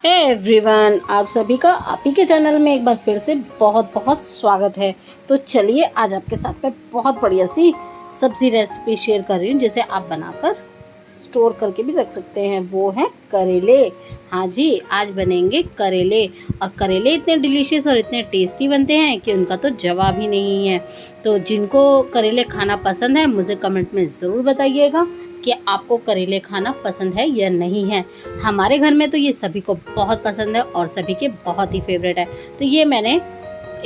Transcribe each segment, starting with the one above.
Hey everyone, आप सभी का आप ही के चैनल में एक बार फिर से बहुत बहुत स्वागत है। तो चलिए आज आपके साथ में बहुत बढ़िया सी सब्ज़ी रेसिपी शेयर कर रही हूँ, जिसे आप बनाकर स्टोर करके भी रख सकते हैं। वो है करेले। हाँ जी, आज बनेंगे करेले। और करेले इतने डिलीशियस और इतने टेस्टी बनते हैं कि उनका तो जवाब ही नहीं है। तो जिनको करेले खाना पसंद है मुझे कमेंट में ज़रूर बताइएगा कि आपको करेले खाना पसंद है या नहीं है। हमारे घर में तो ये सभी को बहुत पसंद है और सभी के बहुत ही फेवरेट है। तो ये मैंने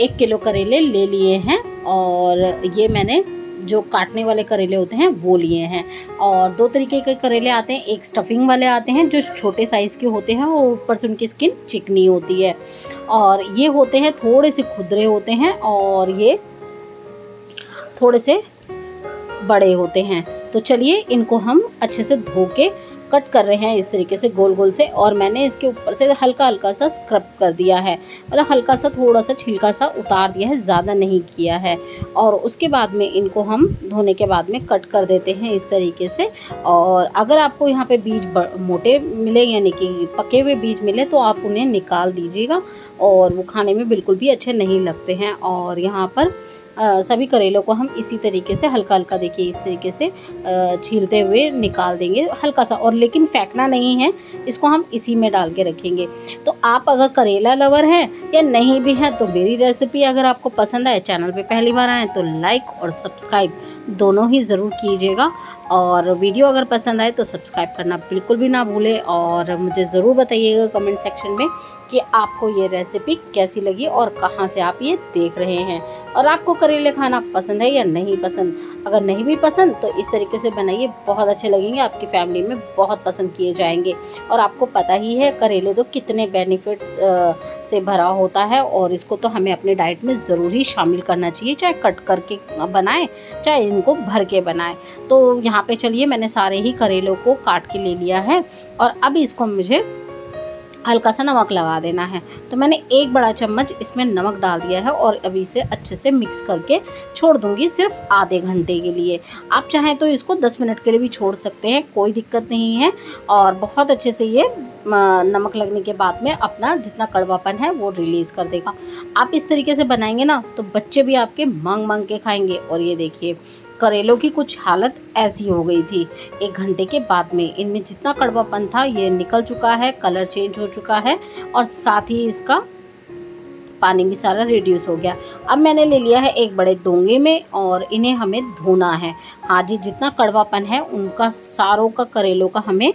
1 किलो करेले ले लिए हैं और ये मैंने जो काटने वाले करेले होते हैं वो लिए हैं। और 2 तरीके के करेले आते हैं, एक स्टफिंग वाले आते हैं जो छोटे साइज़ के होते हैं और ऊपर से उनकी स्किन चिकनी होती है, और ये होते हैं थोड़े से खुरदरे होते हैं और ये थोड़े से बड़े होते हैं। तो चलिए इनको हम अच्छे से धो के कट कर रहे हैं इस तरीके से गोल गोल से। और मैंने इसके ऊपर से हल्का हल्का सा स्क्रब कर दिया है, मतलब हल्का सा थोड़ा सा छिलका सा उतार दिया है, ज़्यादा नहीं किया है। और उसके बाद में इनको हम धोने के बाद में कट कर देते हैं इस तरीके से। और अगर आपको यहाँ पे बीज मोटे मिले यानी कि पके हुए बीज मिले तो आप उन्हें निकाल दीजिएगा, और वो खाने में बिल्कुल भी अच्छे नहीं लगते हैं। और यहाँ पर सभी करेलों को हम इसी तरीके से हल्का हल्का, देखिए इस तरीके से छीलते हुए निकाल देंगे हल्का सा, और लेकिन फेंकना नहीं है, इसको हम इसी में डाल के रखेंगे। तो आप अगर करेला लवर हैं या नहीं भी हैं तो मेरी रेसिपी अगर आपको पसंद आए, चैनल पे पहली बार आए तो लाइक और सब्सक्राइब दोनों ही ज़रूर कीजिएगा। और वीडियो अगर पसंद आए तो सब्सक्राइब करना बिल्कुल भी ना भूलें, और मुझे ज़रूर बताइएगा कमेंट सेक्शन में कि आपको ये रेसिपी कैसी लगी और कहाँ से आप ये देख रहे हैं, और आपको करेले खाना पसंद है या नहीं पसंद। अगर नहीं भी पसंद तो इस तरीके से बनाइए, बहुत अच्छे लगेंगे, आपकी फैमिली में बहुत पसंद किए जाएंगे। और आपको पता ही है करेले तो कितने बेनिफिट्स से भरा होता है, और इसको तो हमें अपने डाइट में ज़रूर ही शामिल करना चाहिए, चाहे कट करके बनाएं चाहे इनको भर के बनाएं। तो यहाँ पे चलिए मैंने सारे ही करेलों को काट के ले लिया है, और अब इसको मुझे हल्का सा नमक लगा देना है। तो मैंने 1 बड़ा चम्मच इसमें नमक डाल दिया है, और अभी इसे अच्छे से मिक्स करके छोड़ दूंगी सिर्फ आधे घंटे के लिए। आप चाहें तो इसको 10 मिनट के लिए भी छोड़ सकते हैं, कोई दिक्कत नहीं है। और बहुत अच्छे से ये नमक लगने के बाद में अपना जितना कड़वापन है वो रिलीज़ कर देगा। आप इस तरीके से बनाएंगे ना तो बच्चे भी आपके मांग मांग के खाएंगे। और ये देखिए करेलों की कुछ हालत ऐसी हो गई थी 1 घंटे के बाद में, इनमें जितना कड़वापन था ये निकल चुका है, कलर चेंज हो चुका है, और साथ ही इसका पानी भी सारा रिड्यूस हो गया। अब मैंने ले लिया है एक बड़े डोंगे में, और इन्हें हमें धोना है। हाँ जी, जितना कड़वापन है उनका सारों का करेलों का हमें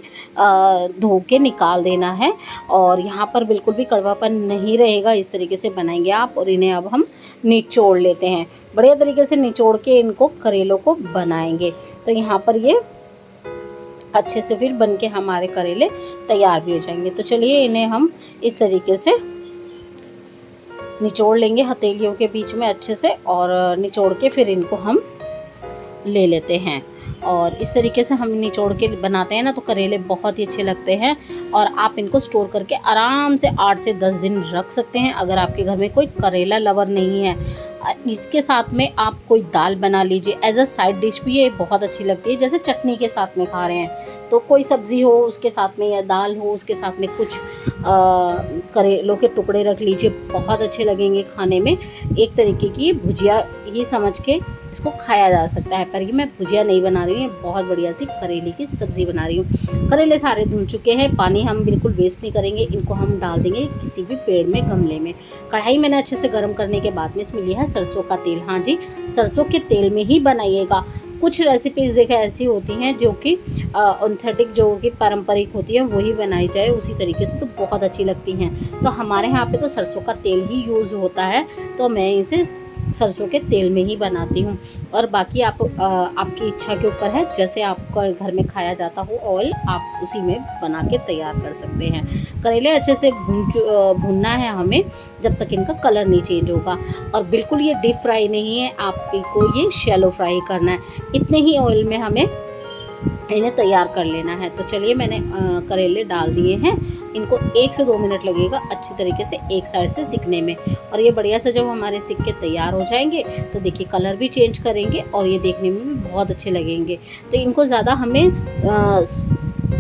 धो के निकाल देना है। और यहाँ पर बिल्कुल भी कड़वापन नहीं रहेगा, इस तरीके से बनाएंगे आप। और इन्हें अब हम निचोड़ लेते हैं, बढ़िया तरीके से निचोड़ के इनको करेलों को बनाएंगे। तो यहाँ पर ये अच्छे से फिर बन के हमारे करेले तैयार भी हो जाएंगे। तो चलिए इन्हें हम इस तरीके से निचोड़ लेंगे हथेलियों के बीच में अच्छे से, और निचोड़ के फिर इनको हम ले लेते हैं। और इस तरीके से हम निचोड़ के बनाते हैं ना तो करेले बहुत ही अच्छे लगते हैं, और आप इनको स्टोर करके आराम से 8 से 10 दिन रख सकते हैं अगर आपके घर में कोई करेला लवर नहीं है। इसके साथ में आप कोई दाल बना लीजिए, एज अ साइड डिश भी ये बहुत अच्छी लगती है, जैसे चटनी के साथ में खा रहे हैं तो कोई सब्ज़ी हो उसके साथ में, या दाल हो उसके साथ में कुछ करेलों के टुकड़े रख लीजिए, बहुत अच्छे लगेंगे खाने में। एक तरीके की भुजिया ही समझ के इसको खाया जा सकता है, पर ये मैं भुजिया नहीं बना रही हूँ, बहुत बढ़िया सी करेले की सब्ज़ी बना रही हूँ। करेले सारे धुल चुके हैं, पानी हम बिल्कुल वेस्ट नहीं करेंगे, इनको हम डाल देंगे किसी भी पेड़ में गमले में। कढ़ाई मैंने अच्छे से गर्म करने के बाद में इसमें लिया है सरसों का तेल। हाँ जी, सरसों के तेल में ही बनाइएगा। कुछ रेसिपीज़ देखा ऐसी होती हैं जो कि ऑथेंटिक, जो कि पारंपरिक होती है वही बनाई जाए उसी तरीके से, तो बहुत अच्छी लगती हैं। तो हमारे यहाँ पे तो सरसों का तेल ही यूज़ होता है, तो मैं इसे सरसों के तेल में ही बनाती हूँ। और बाकी आप आपकी इच्छा के ऊपर है, जैसे आपका घर में खाया जाता हो ऑयल आप उसी में बना के तैयार कर सकते हैं। करेले अच्छे से भूनना है हमें जब तक इनका कलर नहीं चेंज होगा, और बिल्कुल ये डीप फ्राई नहीं है, आपको ये शैलो फ्राई करना है। इतने ही ऑयल में हमें इन्हें तैयार कर लेना है। तो चलिए मैंने करेले डाल दिए हैं, इनको 1 से 2 मिनट लगेगा अच्छी तरीके से एक साइड से सिकने में। और ये बढ़िया से जब हमारे सिक के तैयार हो जाएंगे तो देखिए कलर भी चेंज करेंगे और ये देखने में भी बहुत अच्छे लगेंगे। तो इनको ज़्यादा हमें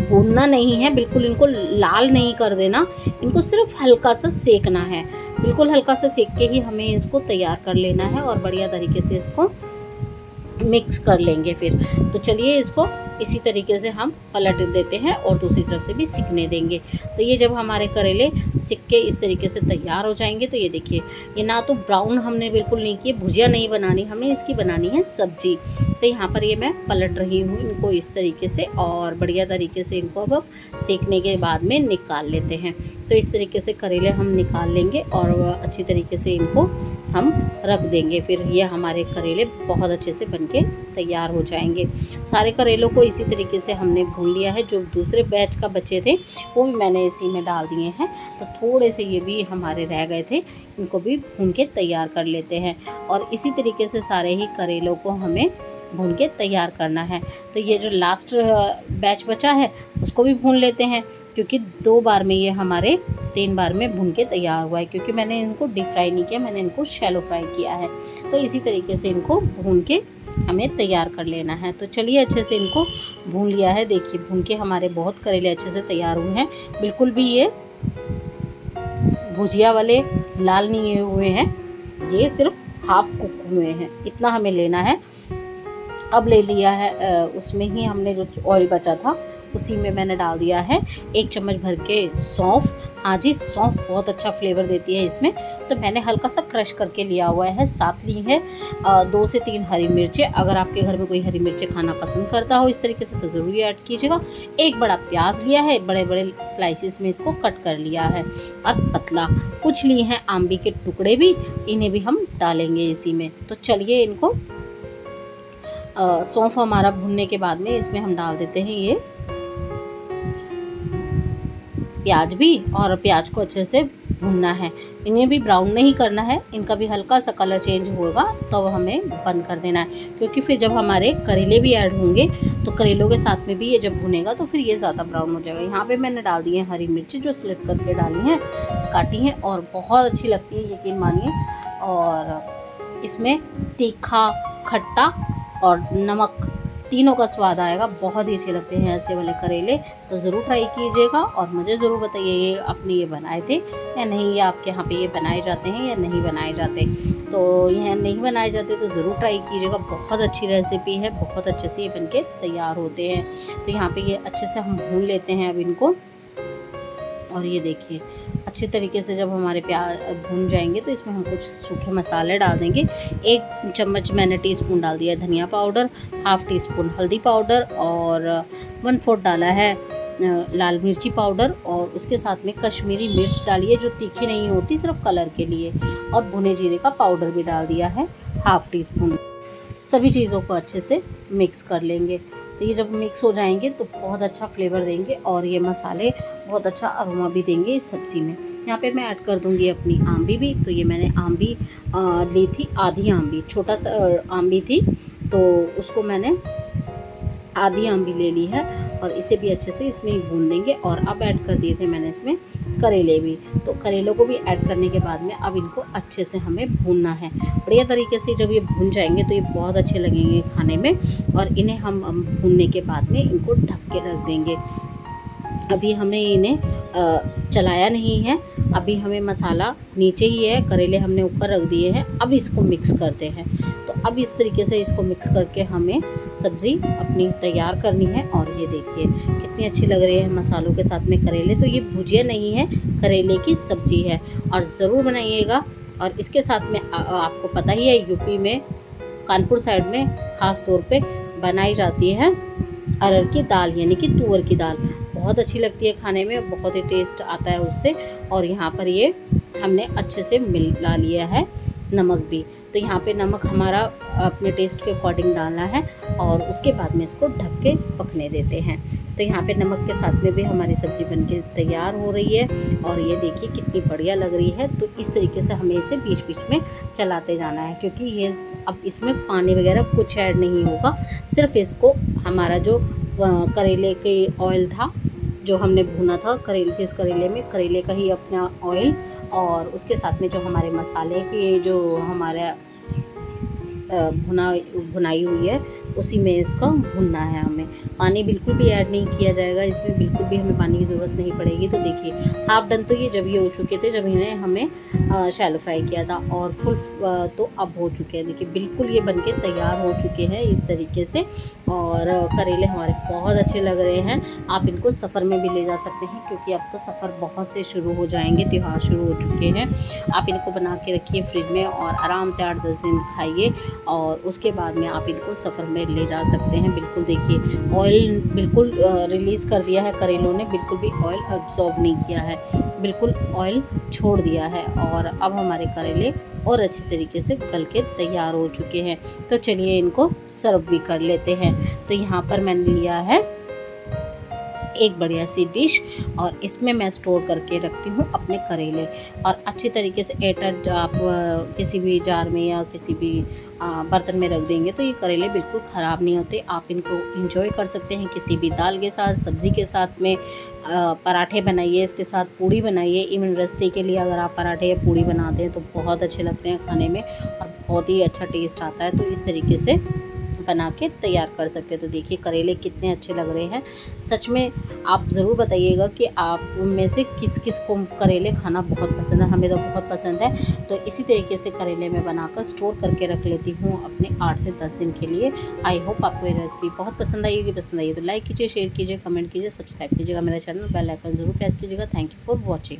भूनना नहीं है, बिल्कुल इनको लाल नहीं कर देना, इनको सिर्फ हल्का सा सेकना है। बिल्कुल हल्का सा सेक के ही हमें इसको तैयार कर लेना है और बढ़िया तरीके से इसको मिक्स कर लेंगे फिर। तो चलिए इसको इसी तरीके से हम पलट देते हैं और दूसरी तरफ से भी सिकने देंगे। तो ये जब हमारे करेले सिक के इस तरीके से तैयार हो जाएंगे, तो ये देखिए, ये ना तो ब्राउन हमने बिल्कुल नहीं किए, भुजिया नहीं बनानी, हमें इसकी बनानी है सब्जी। तो यहाँ पर ये मैं पलट रही हूँ इनको इस तरीके से, और बढ़िया तरीके से इनको अब सेकने के बाद में निकाल लेते हैं। तो इस तरीके से करेले हम निकाल लेंगे और अच्छी तरीके से इनको हम रख देंगे। फिर ये हमारे करेले बहुत अच्छे से बनके तैयार हो जाएंगे। सारे करेलों को इसी तरीके से हमने भून लिया है। जो दूसरे बैच का बचे थे वो भी मैंने इसी में डाल दिए हैं। तो थोड़े से ये भी हमारे रह गए थे, इनको भी भून के तैयार कर लेते हैं। और इसी तरीके से सारे ही करेलों को हमें भून के तैयार करना है। तो ये जो लास्ट बैच बचा है उसको भी भून लेते हैं, क्योंकि 2 बार में ये हमारे 3 बार में भून के तैयार हुआ है, क्योंकि मैंने इनको डीप फ्राई नहीं किया, मैंने इनको शैलो फ्राई किया है। तो इसी तरीके से इनको भून के हमें तैयार कर लेना है। तो चलिए अच्छे से इनको भून लिया है। देखिए भून के हमारे बहुत करेले अच्छे से तैयार हुए हैं, बिल्कुल भी ये भुजिया वाले लाल नहीं हुए हैं, ये सिर्फ हाफ कुक हुए हैं, इतना हमें लेना है। अब ले लिया है उसमें ही हमने जो ऑयल बचा था उसी में मैंने डाल दिया है 1 चम्मच भर के सौंफ। हाँ जी, सौंफ बहुत अच्छा फ्लेवर देती है इसमें। तो मैंने हल्का सा क्रश करके लिया हुआ है, साथ ली है 2 से 3 हरी मिर्चें। अगर आपके घर में कोई हरी मिर्चें खाना पसंद करता हो इस तरीके से तो ज़रूर ऐड कीजिएगा। 1 बड़ा प्याज लिया है, बड़े बड़े स्लाइसिस में इसको कट कर लिया है, और पतला कुछ लिए हैं आंबी के टुकड़े भी, इन्हें भी हम डालेंगे इसी में। तो चलिए इनको सौंफ हमारा भुनने के बाद में इसमें हम डाल देते हैं ये प्याज भी, और प्याज को अच्छे से भूनना है। इन्हें भी ब्राउन नहीं करना है, इनका भी हल्का सा कलर चेंज होगा तो हमें बंद कर देना है, क्योंकि फिर जब हमारे करेले भी ऐड होंगे तो करेलों के साथ में भी ये जब भुनेगा तो फिर ये ज़्यादा ब्राउन हो जाएगा। यहाँ पे मैंने डाल दी है हरी मिर्ची, जो स्लिट करके डाली हैं, काटी हैं, और बहुत अच्छी लगती है यकीन मानिए। और इसमें तीखा, खट्टा और नमक तीनों का स्वाद आएगा, बहुत ही अच्छे लगते हैं ऐसे वाले करेले। तो ज़रूर ट्राई कीजिएगा और मुझे ज़रूर बताइए ये आपने ये बनाए थे या नहीं, या आपके यहाँ पे ये बनाए जाते हैं या नहीं बनाए जाते। तो यह नहीं बनाए जाते तो ज़रूर ट्राई कीजिएगा, बहुत अच्छी रेसिपी है, बहुत अच्छे से ये बनके तैयार होते हैं। तो यहाँ पे ये अच्छे से हम भून लेते हैं अब इनको। और ये देखिए अच्छे तरीके से जब हमारे प्याज भून जाएंगे तो इसमें हम कुछ सूखे मसाले डाल देंगे। 1 चम्मच मैंने टीस्पून डाल दिया धनिया पाउडर, हाफ टी स्पून हल्दी पाउडर, और 1/4 डाला है लाल मिर्ची पाउडर, और उसके साथ में कश्मीरी मिर्च डालिए जो तीखी नहीं होती, सिर्फ कलर के लिए, और भुने जीरे का पाउडर भी डाल दिया है हाफ टी स्पून। सभी चीज़ों को अच्छे से मिक्स कर लेंगे। तो ये जब मिक्स हो जाएंगे तो बहुत अच्छा फ्लेवर देंगे, और ये मसाले बहुत अच्छा अरोमा भी देंगे इस सब्ज़ी में। यहाँ पे मैं ऐड कर दूँगी अपनी आंबी भी। तो ये मैंने आंबी ली थी, आधी आंबी, छोटा सा आंबी थी, तो उसको मैंने आधी आंबी ले ली है, और इसे भी अच्छे से इसमें भून देंगे। और अब ऐड कर दिए थे मैंने इसमें करेले भी। तो करेलों को भी ऐड करने के बाद में अब इनको अच्छे से हमें भूनना है बढ़िया तरीके से। जब ये भून जाएंगे तो ये बहुत अच्छे लगेंगे खाने में, और इन्हें हम भूनने के बाद में इनको ढक के रख देंगे। अभी हमने इन्हें चलाया नहीं है, अभी हमें मसाला नीचे ही है, करेले हमने ऊपर रख दिए हैं। अब इसको मिक्स करते हैं। तो अब इस तरीके से इसको मिक्स करके हमें सब्ज़ी अपनी तैयार करनी है। और ये देखिए कितनी अच्छी लग रही है मसालों के साथ में करेले। तो ये भुजिया नहीं है, करेले की सब्ज़ी है, और ज़रूर बनाइएगा। और इसके साथ में आपको पता ही है यूपी में कानपुर साइड में ख़ास तौर पे बनाई जाती है अरहर की दाल, यानी कि तुअर की दाल। बहुत अच्छी लगती है खाने में, बहुत ही टेस्ट आता है उससे। और यहाँ पर ये हमने अच्छे से मिला लिया है नमक भी। तो यहाँ पे नमक हमारा अपने टेस्ट के अकॉर्डिंग डालना है, और उसके बाद में इसको ढक के पकने देते हैं। तो यहाँ पे नमक के साथ में भी हमारी सब्ज़ी बनके तैयार हो रही है, और ये देखिए कितनी बढ़िया लग रही है। तो इस तरीके से हमें इसे बीच बीच में चलाते जाना है, क्योंकि ये अब इसमें पानी वगैरह कुछ ऐड नहीं होगा। सिर्फ इसको हमारा जो करेले के ऑयल था जो हमने भुना था करेले, इस करेले में करेले का ही अपना ऑयल, और उसके साथ में जो हमारे मसाले के जो हमारा भुनाई हुई है उसी में इसका भुनना है हमें। पानी बिल्कुल भी ऐड नहीं किया जाएगा, इसमें बिल्कुल भी हमें पानी की ज़रूरत नहीं पड़ेगी। तो देखिए हाफ डन तो ये जब ये हो चुके थे जब इन्हें हमें शैलो फ्राई किया था, और फुल तो अब हो चुके हैं। देखिए बिल्कुल ये बनके तैयार हो चुके हैं इस तरीके से, और करेले हमारे बहुत अच्छे लग रहे हैं। आप इनको सफ़र में भी ले जा सकते हैं क्योंकि अब तो सफ़र बहुत से शुरू हो जाएंगे, त्यौहार शुरू हो चुके हैं। आप इनको बना के रखिए फ्रिज में और आराम से 8-10 दिन खाइए, और उसके बाद में आप इनको सफ़र में ले जा सकते हैं। बिल्कुल देखिए ऑयल बिल्कुल रिलीज़ कर दिया है करेलों ने, बिल्कुल भी ऑयल अब्सॉर्ब नहीं किया है, बिल्कुल ऑयल छोड़ दिया है, और अब हमारे करेले और अच्छी तरीके से गल के तैयार हो चुके हैं। तो चलिए इनको सर्व भी कर लेते हैं। तो यहाँ पर मैंने लिया है एक बढ़िया सी डिश, और इसमें मैं स्टोर करके रखती हूँ अपने करेले, और अच्छी तरीके से एयरटाइट आप किसी भी जार में या किसी भी बर्तन में रख देंगे तो ये करेले बिल्कुल ख़राब नहीं होते। आप इनको इंजॉय कर सकते हैं किसी भी दाल के साथ, सब्ज़ी के साथ में, पराठे बनाइए इसके साथ, पूड़ी बनाइए। इवन रास्ते के लिए अगर आप पराठे या पूड़ी बनाते हैं तो बहुत अच्छे लगते हैं खाने में और बहुत ही अच्छा टेस्ट आता है। तो इस तरीके से बना के तैयार कर सकते हैं। तो देखिए करेले कितने अच्छे लग रहे हैं। सच में आप ज़रूर बताइएगा कि आप में से किस किस को करेले खाना बहुत पसंद है। हमें तो बहुत पसंद है। तो इसी तरीके से करेले मैं बनाकर स्टोर करके रख लेती हूँ अपने 8 से 10 दिन के लिए। आई होप आपको ये रेसिपी बहुत पसंद आएगी। पसंद आई तो लाइक कीजिए, शेयर कीजिए, कमेंट कीजिए, सब्सक्राइब कीजिएगा मेरा चैनल, बेल आइकन ज़रूर प्रेस कीजिएगा। Thank you for watching.